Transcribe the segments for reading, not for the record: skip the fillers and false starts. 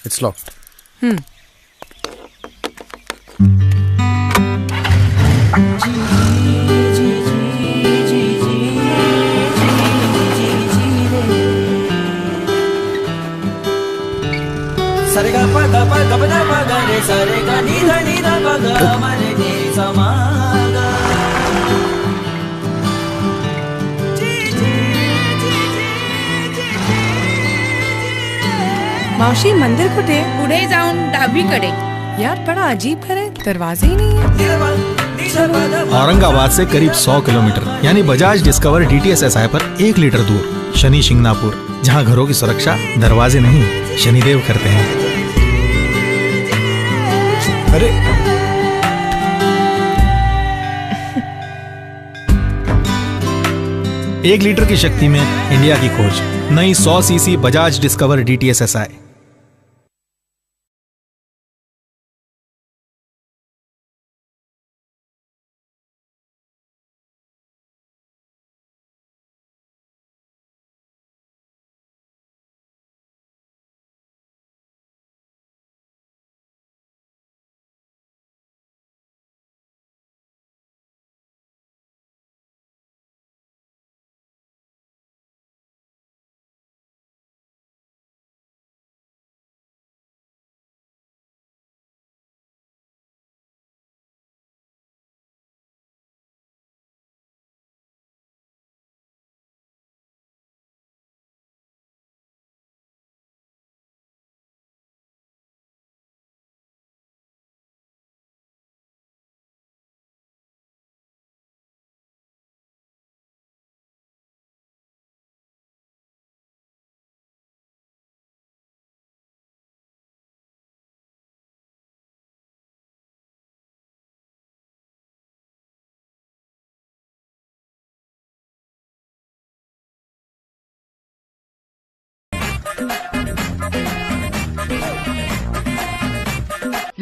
It's locked. Sarega pada pada pada pada re sarega nida nida pada mare ni samaga. मावशी मंदिर कुठे? पुढे जाऊन डावीकडे. यार बड़ा अजीब घर है, दरवाजे ही नहीं है। औरंगाबाद से करीब 100 किलोमीटर यानी बजाज डिस्कवर DTS-SI पर 1 लीटर दूर शनि शिंगणापुर, जहां घरों की सुरक्षा दरवाजे नहीं शनिदेव करते हैं। अरे 1 लीटर की शक्ति में इंडिया की खोज, नई 100 सीसी बजाज डिस्कवर DTS-SI।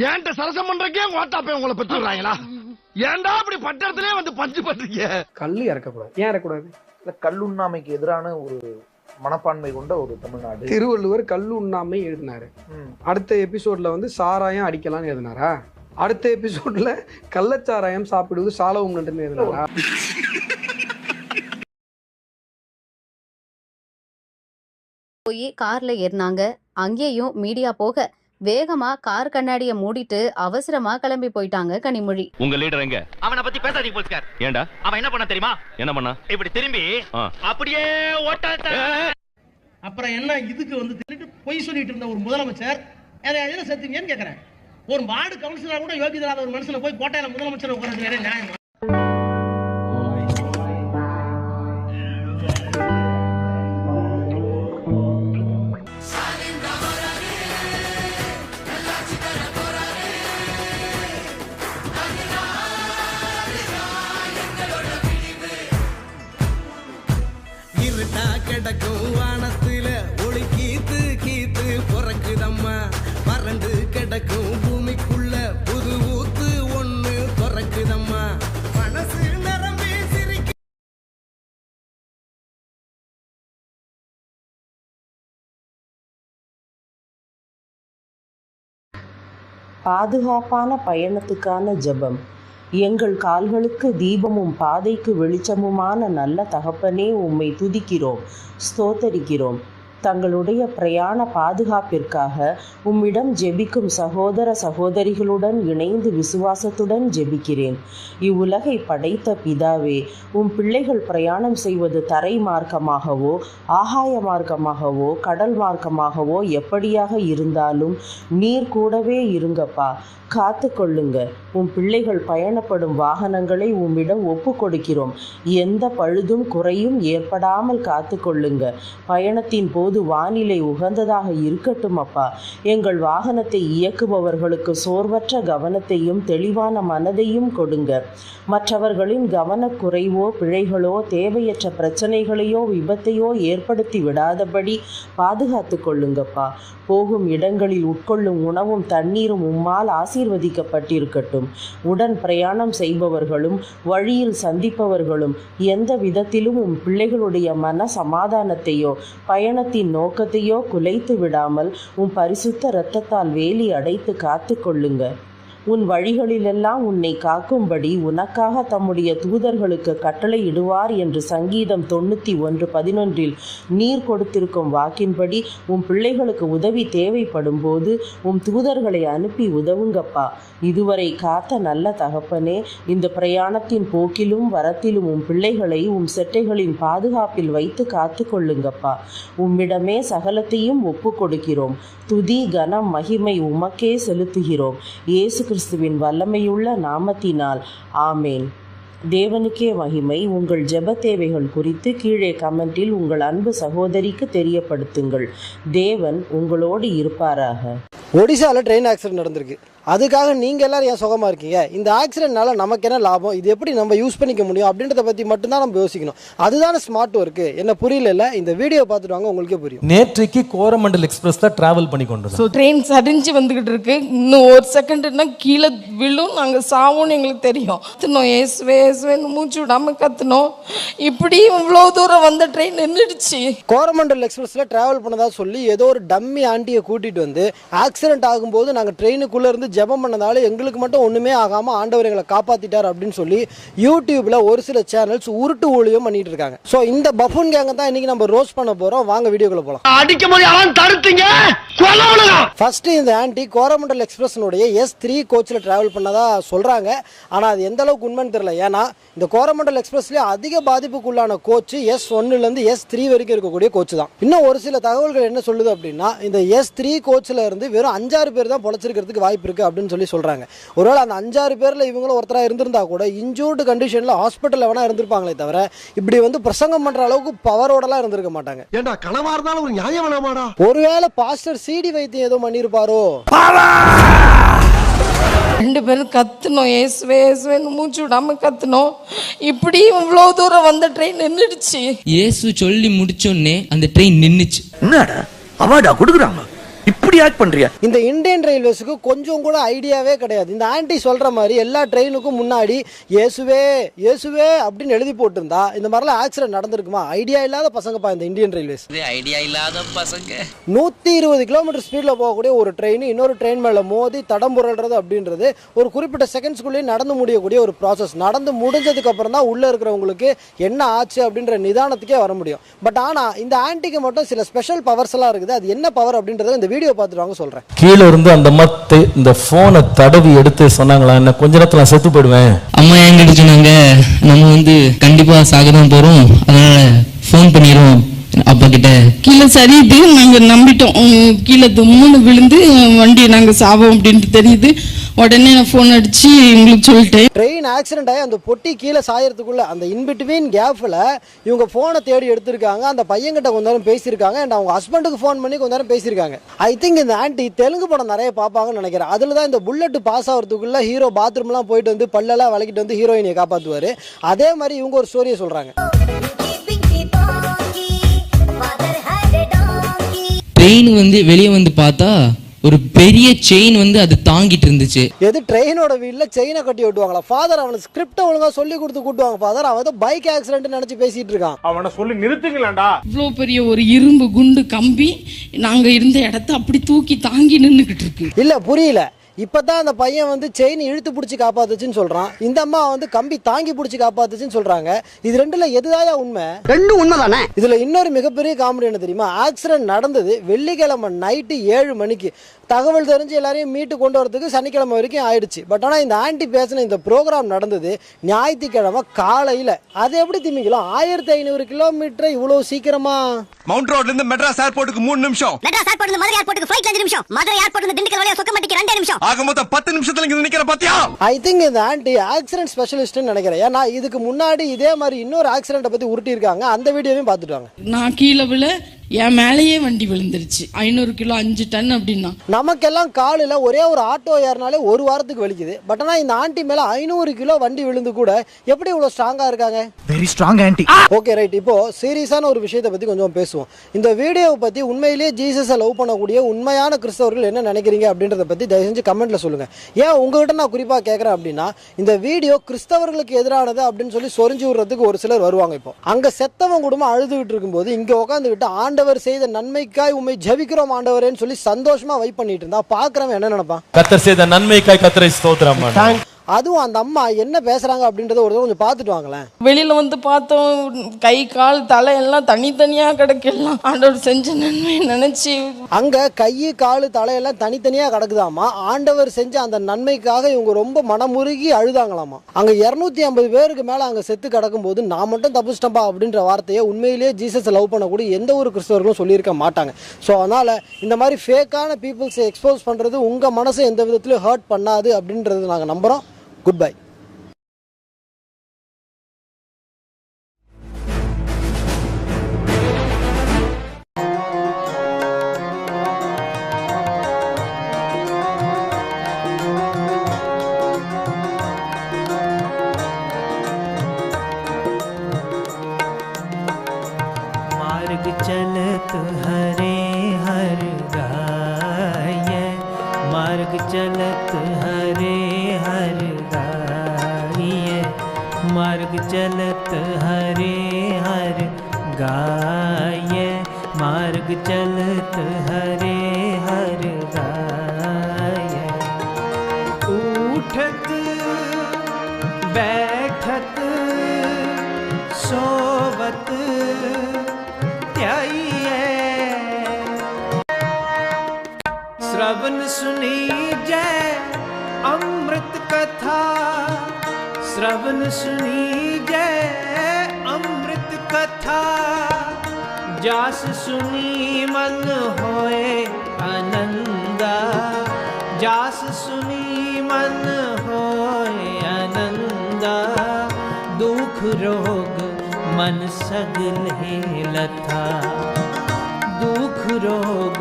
ஏன்ட்ட சரசம் பண்றக்கே ஓட்டாப்பே உங்களை பெற்றுறாங்களா? ஏன்டா அப்படி பட்டத்திலே வந்து பஞ்சு பண்றீங்க? கல்லு இறக்கக்கூடாது. ஏன் இறக்கக்கூடாது? கல்லுண்ணாமைக்கு எதிரான ஒரு மனப்பான்மை கொண்ட ஒரு தமிழ்நாடு. திருவள்ளுவர் கல்லு உண்ணாமை எழுதினாரு. அடுத்த எபிசோட்ல வந்து சாராயம் அடிக்கலாம்னு எழுதினாரா? அடுத்த எபிசோட்ல கள்ளச்சாராயம் சாப்பிடுவது சாலவும் நன்றுன்னு எழுதினாரா? போய் கார்ல ஏறினாங்க. அங்கேயும் மீடியா போக வேகமா கார் கண்ணாடிய மூடிட்டு அவசரமா கிளம்பி போயிட்டாங்க கனிமொழி. உங்க லீடர் எங்க? அவனை பத்தி பேசாதீங்க போலீஸ்கார். ஏண்டா? அவன் என்ன பண்ண தெரியுமா? என்ன பண்ணா? இப்படி திரும்பி அப்படியே ஓட்டாத. அப்புறம் என்ன இதுக்கு வந்து திருட்டு பொய் சொல்லிட்டு இருந்த ஒரு முதலமைச்சர் எதை சேர்த்தீங்கன்னு கேட்கறேன். ஒரு வார்டு கவுன்சிலர் கூட யோகிதராத ஒரு மனுஷனை போய் கோட்டையில முதலமைச்சர் உட்கார்றது வேற நியாயம்? கிடக்கும் வானத்துல ஒளி கீத்து கீத்து பொறக்குதம்மா, வறண்டு கிடக்கும் பூமிக்குள்ள புது ஊத்து ஒண்ணு பொறக்குதம்மா, மனசு நிரம்பி சிரிக்க. பாதுகாப்பான பயணத்துக்கான ஜெபம். எங்கள் கால்களுக்கு தீபமும் பாதைக்கு வெளிச்சமுமான நல்ல தகப்பனே, உம்மை துதிக்கிறோம், ஸ்தோத்தரிக்கிறோம். தங்களுடைய பிரயாண பாதுகாப்பிற்காக உம்மிடம் ஜெபிக்கும் சகோதர சகோதரிகளுடன் இணைந்து விசுவாசத்துடன் ஜெபிக்கிறேன். இவ்வுலகை படைத்த பிதாவே, உம் பிள்ளைகள் பிரயாணம் செய்வது தரை மார்க்கமாகவோ ஆகாய மார்க்கமாகவோ கடல் மார்க்கமாகவோ எப்படியாக இருந்தாலும் நீர் கூடவே இருங்கப்பா, காத்து கொள்ளுங்க. உம் பிள்ளைகள் பயணப்படும் வாகனங்களை உம்மிடம் ஒப்பு கொடுக்கிறோம். எந்த பழுதும் குறையும் ஏற்படாமல் காத்து கொள்ளுங்க. பயணத்தின் போது வானிலை உகந்ததாக இருக்கட்டும் அப்பா. எங்கள் வாகனத்தை இயக்குபவர்களுக்கு சோர்வற்ற கவனத்தையும் தெளிவான மனதையும் கொடுங்க. மற்றவர்களின் கவனக்குறைவோ பிழைகளோ தேவையற்ற பிரச்சனைகளையோ விபத்தையோ ஏற்படுத்தி விடாதபடி பாதுகாத்து கொள்ளுங்கப்பா. போகும் இடங்களில் உட்கொள்ளும் உணவும் தண்ணீரும் உம்மால் ஆசி ஆசீர்வதிக்கப்பட்டிருக்கட்டும். உடன் பிரயாணம் செய்பவர்களும் வழியில் சந்திப்பவர்களும் எந்த விதத்திலும் உன் பிள்ளைகளுடைய மன சமாதானத்தையோ பயணத்தின் நோக்கத்தையோ குலைத்து விடாமல் உன் பரிசுத்த இரத்தத்தால் வேலி அடைத்து காத்து கொள்ளுங்க. உன் வழிகளிலெல்லாம் உன்னை காக்கும்படி உனக்காக தம்முடைய தூதர்களுக்கு கட்டளை இடுவார் என்று சங்கீதம் 91:11 நீர் கொடுத்திருக்கும் வாக்கின்படி உன் பிள்ளைகளுக்கு உதவி தேவைப்படும் போது உன் தூதர்களை அனுப்பி உதவுங்கப்பா. இதுவரை காத்த நல்ல தகப்பனே, இந்த பிரயாணத்தின் போக்கிலும் வரத்திலும் உன் பிள்ளைகளை உன் செட்டைகளின் பாதுகாப்பில் வைத்து காத்து கொள்ளுங்கப்பா. உம்மிடமே சகலத்தையும் ஒப்பு கொடுக்கிறோம். துதி கனம் மகிமை உமக்கே செலுத்துகிறோம். இயேசு கிறிஸ்துவின் வல்லமையுள்ள நாமத்தினால் ஆமேன். தேவனுக்கே மகிமை. உங்கள் ஜெப தேவைகள் குறித்து கீழே கமெண்டில் உங்கள் அன்பு சகோதரிக்கு தெரியப்படுத்துங்கள். தேவன் உங்களோடு இருப்பாராக. ஒடிசாவில் ட்ரெயின் ஆக்சிடென்ட் நடந்திருக்கு. அதுக்காக நீங்கள் எல்லோரும் ஏன் சுகமாக இருக்கீங்க? இந்த ஆக்சிடென்ட்னால நமக்கு என்ன லாபம், இது எப்படி நம்ம யூஸ் பண்ணிக்க முடியும் அப்படின்றத பற்றி மட்டும்தான் நம்ம யோசிக்கணும். அதுதானே ஸ்மார்ட் ஒர்க்கு. என்ன புரியல, இந்த வீடியோ பார்த்துட்டு வாங்க, உங்களுக்கே புரியும். நேற்றைக்கு கோரமண்டல் எக்ஸ்பிரஸில் ட்ராவல் பண்ணி கொண்டு ஸோ ட்ரெயின் சரிஞ்சு வந்துக்கிட்டு இருக்கு. இன்னும் ஒரு செகண்ட்னா கீழே விழும், நாங்கள் சாவோன்னு எங்களுக்கு தெரியும். கத்துனோம், ஏசுவே ஏசுவேன்னு மூச்சு விடாமல் கத்துனோம். இப்படி இவ்வளோ தூரம் வந்த ட்ரெயின் நின்றுடுச்சு. கோரமண்டல் எக்ஸ்பிரஸில் ட்ராவல் பண்ணதா சொல்லி ஏதோ ஒரு டம்மி ஆண்டியை கூட்டிகிட்டு வந்து ஆக்சிடென்ட் ஆகும்போது நாங்கள் ட்ரெயினுக்குள்ளே இருந்து ஜெபம் பண்ணதால எங்களுக்கு மட்டும் ஒன்றுமே ஆகாமல் ஆண்டவர் எங்களை காப்பாற்றிட்டார் அப்படின்னு சொல்லி யூடியூப்பில் ஒரு சில சேனல்ஸ் உருட்டு ஊழியம் பண்ணிட்டு இருக்காங்க. ஸோ இந்த பஃபூன் கேங்க தான் இன்னைக்கு நம்ம ரோஸ்ட் பண்ண போகிறோம். வாங்க வீடியோக்குள்ள போகலாம். அடிக்கும் போது அவன் தடுத்தீங்க. ஃபர்ஸ்ட் இந்த ஆண்டி கோரமண்டல் எக்ஸ்பிரஸ்னுடைய S3 கோச்சில் ட்ராவல் பண்ணதா சொல்கிறாங்க. ஆனால் அது எந்த அளவுக்கு உண்மைன்னு தெரியல. ஏன்னா இந்த கோரமண்டல் எக்ஸ்பிரஸ்லேயே அதிக பாதிப்புக்குள்ளான கோச்சு S1லேருந்து S3 வரைக்கும் இருக்கக்கூடிய கோச்சு தான். இன்னும் ஒரு சில தகவல்கள் என்ன சொல்லுது அப்படின்னா, இந்த S3 கோச்சில் இருந்து வெறும் 5-6 பேர் தான் பொழைச்சிருக்கிறதுக்கு வாய்ப்பு இருக்குது அப்படின்னு சொல்லி சொல்கிறாங்க. ஒருவேளை அந்த 5-6 பேரில் இவங்களும் ஒருத்தராக இருந்திருந்தா கூட இன்ஜூர்டு கண்டிஷனில் ஹாஸ்பிட்டலில் வேணா இருந்திருப்பாங்களே தவிர இப்படி வந்து பிரசங்கம் பண்ணுற அளவுக்கு பவரோடலாம் இருந்திருக்க மாட்டாங்க. ஏண்டா கனவா இருந்தாலும் ஒரு நியாயம் வேணாமாடா? ஒருவேளை பாஸ்டர் சிடி வைத்தியம் ஏதோ பண்ணியிருப்பாரோ? 2 பேரும் கத்துனோம், ஏசுவே ஏசுவேன்னு மூச்சு விடாமல் கத்துனோம். இப்படி இவ்வளோ தூரம் வந்த ட்ரெயின் நின்றுடுச்சு. இயேசு சொல்லி முடிச்சோடனே அந்த ட்ரெயின் நின்றுச்சு. என்னடா அவார்டா கொடுக்குறாங்க, இப்படி ஆக்ட் பண்றியா? இந்த இந்தியன் ரயில்வேஸுக்கு கொஞ்சம் கூட ஐடியாவே கிடையாது. இந்த ஆண்டி சொல்ற மாதிரி எல்லா ட்ரெயினுக்கும் முன்னாடி இயேசுவே இயேசுவே அப்படின்னு எழுதி போட்டிருந்தா இந்த மாதிரிலாம் ஆக்சிடென்ட் நடந்திருக்குமா? ஐடியா இல்லாத பசங்கப்பா இந்த இந்தியன் ரயில்வேஸ். ஐடியா இல்லாத பசங்க. 120 கிலோமீட்டர் ஸ்பீடில் போகக்கூடிய ஒரு ட்ரெயின் இன்னொரு ட்ரெயின் மேலே மோதி தடம் புரள்றது அப்படின்றது ஒரு குறிப்பிட்ட செகண்ட்ஸ்குள்ளேயே நடந்து முடியக்கூடிய ஒரு ப்ராசஸ். நடந்து முடிஞ்சதுக்கு அப்புறம் தான் உள்ளே இருக்கிறவங்களுக்கு என்ன ஆச்சு அப்படின்ற நிதானத்துக்கே வர முடியும். பட் ஆனால் இந்த ஆண்டிக்கு மட்டும் சில ஸ்பெஷல் பவர்ஸ் எல்லாம் இருக்குது. அது என்ன பவர் அப்படின்றத இந்த வீடியோ பார்த்துட்டு வாங்க சொல்றேன். கீழே இருந்து அந்த மத்து இந்த போனை தடவி எடுத்து சொன்னாங்களா, என்ன கொஞ்ச நேரத்துல நான் செத்து போயிடுவேன். அம்மா என்கிட்ட சொன்னாங்க, நம்ம வந்து கண்டிப்பா சாகதான் போறோம், அதனால போன் பண்ணிடுவோம் அப்பா கிட்ட. கீழே சரியுது, நாங்கள் நம்பிட்டோம். கீழே தும்முன்னு விழுந்து வண்டியை நாங்கள் சாவோம் அப்படின்ட்டு தெரியுது. உடனே நான் ஃபோன் அடிச்சு உங்களுக்கு சொல்லிட்டேன். ட்ரெயின் ஆக்சிடென்ட் ஆகி அந்த பொட்டி கீழே சாயறதுக்குள்ள அந்த இன்பிட்வீன் கேப்ல இவங்க போனை தேடி எடுத்திருக்காங்க. அந்த பையன்கிட்ட கொஞ்ச நேரம் பேசியிருக்காங்க. அண்ட் அவங்க ஹஸ்பண்டுக்கு ஃபோன் பண்ணி கொஞ்ச நேரம் பேசியிருக்காங்க. ஐ திங்க் இந்த ஆண்டி தெலுங்கு படம் நிறைய பார்ப்பாங்கன்னு நினைக்கிறேன். அதில் தான் இந்த புல்லட் பாஸ் ஆகிறதுக்குள்ள ஹீரோ பாத்ரூம்லாம் போயிட்டு வந்து பல்லெல்லாம் விளக்கிட்டு வந்து ஹீரோயினியை காப்பாற்றுவார். அதே மாதிரி இவங்க ஒரு ஸ்டோரியை சொல்றாங்க. ட்ரெயின் வந்து வெளியே வந்து பார்த்தா ஒரு பெரிய செயின் வந்து அது தாங்கிட்டு இருந்துச்சு. எது ட்ரெயினோட வீட்ல செயினை கட்டி விட்டுவாங்களா? ஃபாதர் அவனுக்கு ஸ்கிரிப்டை ஒழுங்கா சொல்லி கொடுத்து கூட்டுவாங்க. ஃபாதர் அவன் பைக் ஆக்சிடென்ட் நினைச்சு பேசிட்டு இருக்கான். அவனை சொல்லி நிறுத்துங்களேன்டா. இவ்வளோ பெரிய ஒரு இரும்பு குண்டு கம்பி நாங்கள் இருந்த இடத்த அப்படி தூக்கி தாங்கி நின்றுக்கிட்டு இருக்கு. இல்ல புரியல. இப்பதான் அந்த பையன் வந்து செயின் இழுத்து பிடிச்சி காப்பாத்துச்சுன்னு சொல்றான். இந்த அம்மா வந்து கம்பி தாங்கி பிடிச்சி காப்பாத்துச்சுன்னு சொல்றாங்க. இது ரெண்டுல எதுதாயா உண்மை? ரெண்டும் உண்மைதானே. இதுல இன்னொரு மிகப்பெரிய காமெடி என்ன தெரியுமா? ஆக்சிடென்ட் நடந்தது வெள்ளிக்கிழமை நைட்டு 7 மணிக்கு. தகவல் தெரிஞ்சு எல்லாரையும் மீட்டு கொண்டு வரதுக்கு சனிக்கிழமை வரைக்கும் ஆயிடுச்சு. பட் ஆனால் இந்த ஆண்டி பேசின இந்த ப்ரோக்ராம் நடந்தது ஞாயிற்றுக்கிழமை காலையில். அது எப்படி திமிக்கலாம்? 1500 கிலோமீட்டர் இவ்வளோ சீக்கிரமா? மவுண்ட் ரோட்ல இருந்து மெட்ராஸ் ஏர்போர்ட்டுக்கு 3 நிமிஷம். மெட்ராஸ் ஏர்போர்ட்ல இருந்து மதுரை ஏர்போர்ட்டுக்கு ஃளைட்ல 5 நிமிஷம். மதுரை ஏர்போர்ட்ல இருந்து திண்டுக்கல் வழியா சொக்கம்பட்டிக்கு 2 நிமிஷம். ஆக மொத்தம் 10 நிமிஷத்துல இங்க நிக்கிற பாத்தியா? ஐ திங்க் இந்த ஆண்டி ஆக்சிடென்ட் ஸ்பெஷலிஸ்ட்னு நினைக்கிறேன். ஏன்னா இதுக்கு முன்னாடி இதே மாதிரி இன்னொரு ஆக்சிடென்ட்டை பத்தி உருட்டி இருக்காங்க. அந்த வீடியோவையும் பார்த்துட்டு வாங்க. நான் கீழே விழ என் மேலேயே வண்டி விழுந்துருச்சு. 500 கிலோ 5 டன் அப்படின்னா. நமக்கெல்லாம் காலில் ஒரே ஒரு ஆட்டோ ஏறினாலே ஒரு வாரத்துக்கு வலிக்குது. பட் ஆனால் இந்த ஆண்டி மேலே 500 கிலோ வண்டி விழுந்து கூட எப்படி இவ்வளோ ஸ்ட்ராங்காக இருக்காங்க? Very strong anti. Okay right, இப்போ சீரியஸான ஒரு விஷயத்தை பற்றி கொஞ்சம் பேசுவோம். இந்த வீடியோவை பற்றி உண்மையிலேயே ஜீசஸை லவ் பண்ணக்கூடிய உண்மையான கிறிஸ்தவர்கள் என்ன நினைக்கிறீங்க அப்படின்றத பற்றி தயவு செஞ்சு கமெண்ட்டில் சொல்லுங்கள். ஏன் உங்ககிட்ட நான் குறிப்பாக கேட்குறேன் அப்படின்னா, இந்த வீடியோ கிறிஸ்தவர்களுக்கு எதிரானது அப்படின்னு சொல்லி சொரிஞ்சு விடுறதுக்கு ஒரு சிலர் வருவாங்க. இப்போ அங்கே செத்தவன் குடும்பம் அழுதுகிட்டு இருக்கும்போது இங்கே உட்காந்துக்கிட்டு ஆண்டவர் செய்த நன்மைக்காய் உண்மை ஜெபிக்கிறோம் ஆண்டவரேன்னு சொல்லி சந்தோஷமா வைப் பண்ணிட்டு இருந்தா பாக்குறவன் என்ன நினைப்பான்? கர்த்தர் செய்த நன்மைக்காய் கர்த்தரை ஸ்தோத்திரம். அதுவும் அந்த அம்மா என்ன பேசுறாங்க அப்படின்றத ஒரு கொஞ்சம் பார்த்துட்டு வாங்களேன். வெளியில வந்து பார்த்தோம், கை கால் தலை எல்லாம் தனித்தனியா கிடக்கலாம். ஆண்டவர் செஞ்ச நன்மை நினைச்சு அங்க கை கால் தலையெல்லாம் தனித்தனியா கிடக்குதாமா. ஆண்டவர் செஞ்ச அந்த நன்மைக்காக இவங்க ரொம்ப மனமுருகி அழுதாங்களாமா. அங்க 250 பேருக்கு மேல அங்க செத்து கிடக்கும் போது நான் மட்டும் தப்புச்சிட்டம்பா அப்படின்ற வார்த்தையை உண்மையிலேயே ஜீசஸ் லவ் பண்ணக்கூடிய எந்த ஒரு கிறிஸ்தவர்களும் சொல்லியிருக்க மாட்டாங்க. ஸோ அதனால இந்த மாதிரி ஃபேக்கான பீப்புள்ஸை எக்ஸ்போஸ் பண்றது உங்க மனசை எந்த விதத்திலும் ஹர்ட் பண்ணாது அப்படின்றது நாங்கள் நம்புறோம். Good bye. मार्ग चलत हरे हर गाय, मार्ग चलत हरे हर गाय, मार्ग चलत हरे हर गाय, मार्ग चलत हरे हर गाय। उठत बैठत सोवत श्रवण सुनी जय अमृत कथा, श्रवण सुनी जय अमृत कथा, जास सुनी मन होए आनंदा, जास सुनी मन होए आनंदा, दुख रोग मन सगले लथा, दुख रोग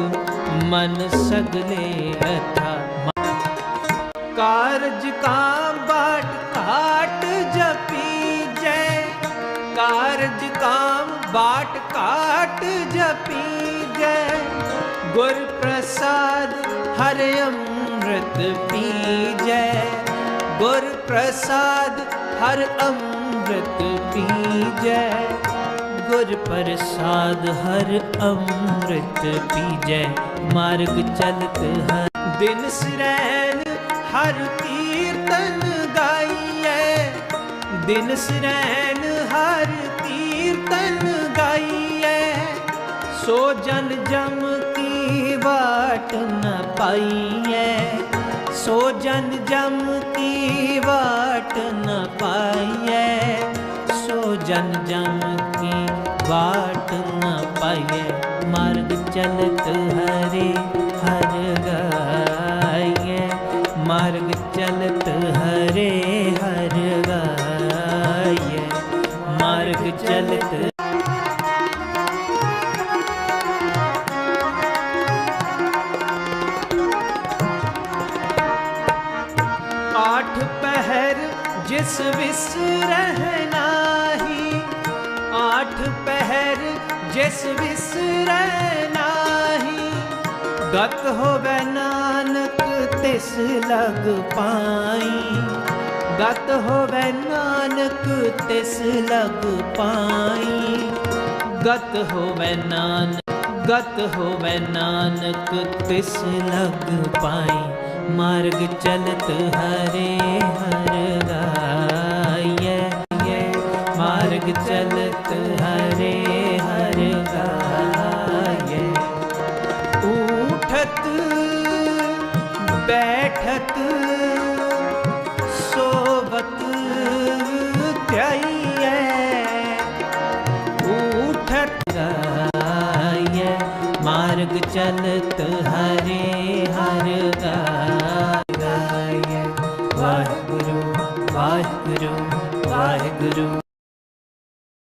मन सगले लथा। कारज काम बाट काट जपी जय, कारज काम बाट काट जपी जय, गुर प्रसाद हर अमृत पी जय, गुर प्रसाद हर अमृत पी जय, गुर प्रसाद हर अमृत पीजै। मार्ग चलत हर दिन सिरैन हर कीर्तन गाइए, दिन सिरैन हर कीर्तन गाइए, सो जन जम की बाट न पाइए, सो जन जम की बाट न पाइए, सो जन जम की बाट न पाइए। मार्ग चलत हरे हर गाइए, मार्ग चलत हरे हर गाइए, मार्ग चलत। आठ पहर जिस विस रहना ही, आठ पहर जिस विस रहना ही, गत होवे नानक तिस लग पाई, गत होवे नानक तिस लग पाई, गत होवे नानक, गत होवे नानक तिस लग पाई। मार्ग चलत हरे हर गाइए, मार्ग चलत हरे हर गाइए, उठत बैठत सोवत त्याइए, उठत गाइए, मार्ग चलत हरे हर गाइए। वाहिगुरु वाहिगुरु वाहिगुरु।